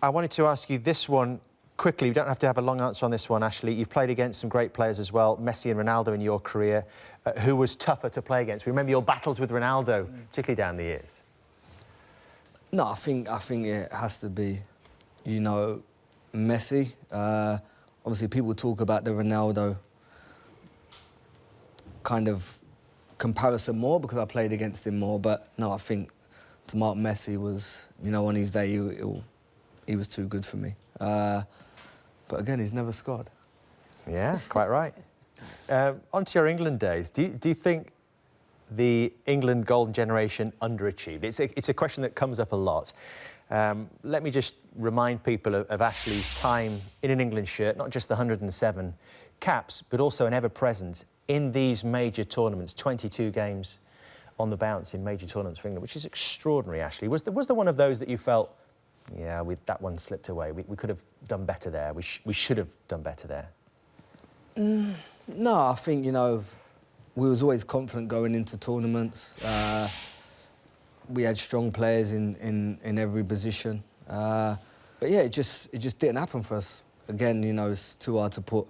I wanted to ask you this one quickly. You don't have to have a long answer on this one, Ashley. You've played against some great players as well, Messi and Ronaldo in your career. Who was tougher to play against? We remember your battles with Ronaldo, particularly down the years. No, I think it has to be, you know, Messi. Obviously, people talk about the Ronaldo kind of comparison more because I played against him more. But no, I think to mark Messi was, you know, on his day, he was too good for me. But again, he's never scored. Yeah, quite right. Onto your England days. Do you think the England golden generation underachieved? It's a question that comes up a lot. Let me just remind people of Ashley's time in an England shirt, not just the 107 caps, but also an ever-present in these major tournaments, 22 games on the bounce in major tournaments for England, which is extraordinary, Ashley. Was there one of those that you felt, yeah, that one slipped away, we could have done better there, we should have done better there? No, I think, you know, we was always confident going into tournaments. We had strong players in every position. But yeah, it just didn't happen for us. Again, you know, it's too hard to put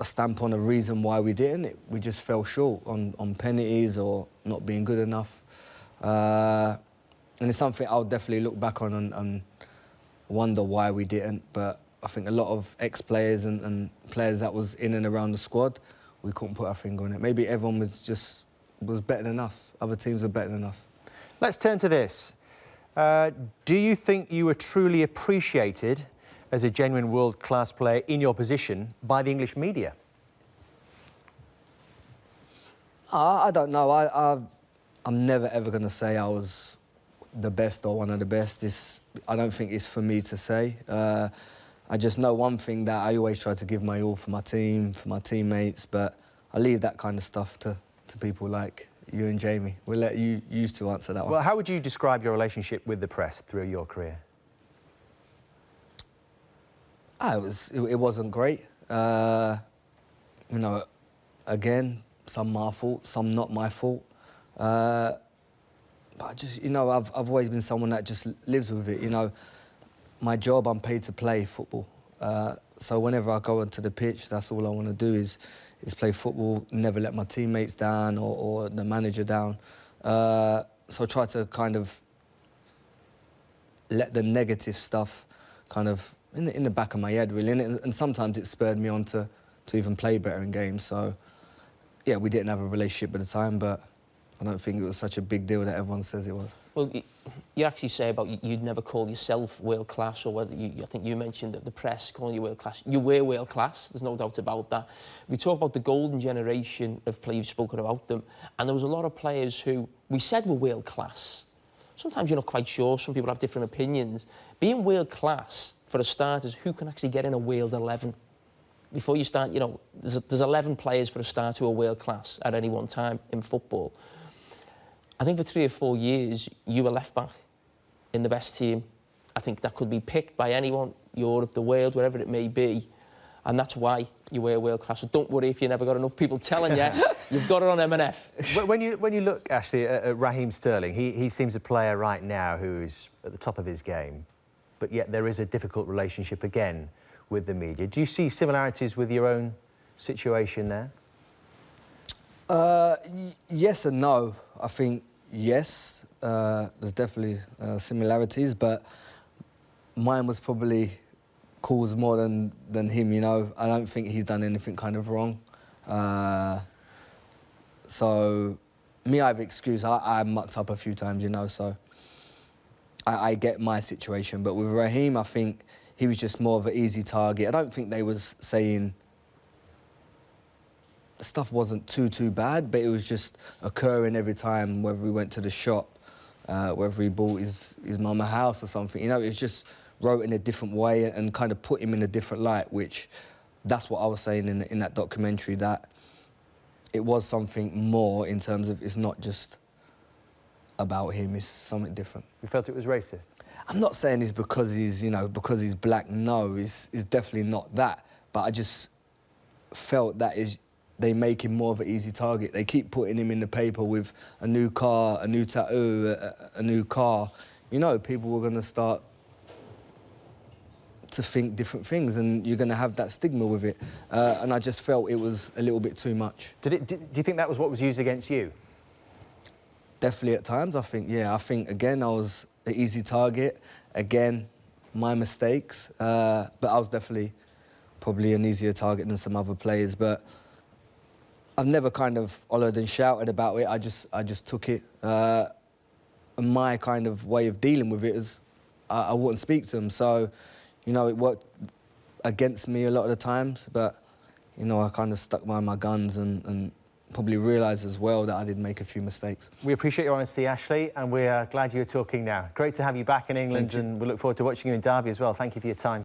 a stamp on a reason why we didn't. We just fell short on penalties or not being good enough. And it's something I'll definitely look back on and wonder why we didn't. But I think a lot of ex-players and players that was in and around the squad, we couldn't put our finger on it. Maybe everyone was better than us. Other teams were better than us. Let's turn to this. Do you think you were truly appreciated as a genuine world-class player in your position by the English media? I don't know. I'm never, ever going to say I was the best or one of the best. I don't think it's for me to say. I just know one thing, that I always try to give my all for my team, for my teammates, but I leave that kind of stuff to people like you and Jamie. We'll let you two answer that one. Well, how would you describe your relationship with the press through your career? It wasn't great. You know, again, some my fault, some not my fault. But I just, you know, I've always been someone that just lives with it, you know. My job, I'm paid to play football. So whenever I go onto the pitch, that's all I want to do is play football, never let my teammates down or the manager down. So I try to kind of let the negative stuff kind of in the back of my head, really. And sometimes it spurred me on to even play better in games. So, yeah, we didn't have a relationship at the time, but I don't think it was such a big deal that everyone says it was. Well, you actually say about you'd never call yourself world-class, or whether I think you mentioned that the press calling you world-class. You were world-class, there's no doubt about that. We talk about the golden generation of players, you've spoken about them, and there was a lot of players who we said were world-class. Sometimes you're not quite sure, some people have different opinions. Being world-class, for a start, is who can actually get in a world 11. Before you start, you know, there's 11 players for a start who are world-class at any one time in football. I think for 3 or 4 years, you were left back in the best team. I think that could be picked by anyone, Europe, the world, wherever it may be. And that's why you were world-class. So don't worry if you never got enough people telling you. You've got it on MNF. When you look, Ashley, at Raheem Sterling, he seems a player right now who's at the top of his game, but yet there is a difficult relationship again with the media. Do you see similarities with your own situation there? Yes and no. I think yes, there's definitely similarities, but mine was probably caused more than him, you know. I don't think he's done anything kind of wrong. So, me, I have excuse. I mucked up a few times, you know, so I get my situation. But with Raheem, I think he was just more of an easy target. I don't think they was saying stuff wasn't too bad, but it was just occurring every time, whether we went to the shop, whether he bought his mum a house or something. You know, it's just wrote in a different way and kind of put him in a different light, which that's what I was saying in that documentary, that it was something more in terms of it's not just about him, it's something different. You felt it was racist? I'm not saying it's because he's, you know, because he's black. No, it's definitely not that. But I just felt that they make him more of an easy target. They keep putting him in the paper with a new car, a new tattoo, a new car. You know, people were going to start to think different things, and you're going to have that stigma with it. And I just felt it was a little bit too much. Do you think that was what was used against you? Definitely at times, I think, yeah. I think, again, I was an easy target. Again, my mistakes. But I was definitely probably an easier target than some other players. But I've never kind of hollered and shouted about it. I just took it. And my kind of way of dealing with it is I wouldn't speak to them. So, you know, it worked against me a lot of the times. But, you know, I kind of stuck by my guns and probably realised as well that I did make a few mistakes. We appreciate your honesty, Ashley, and we're glad you're talking now. Great to have you back in England, and we look forward to watching you in Derby as well. Thank you for your time.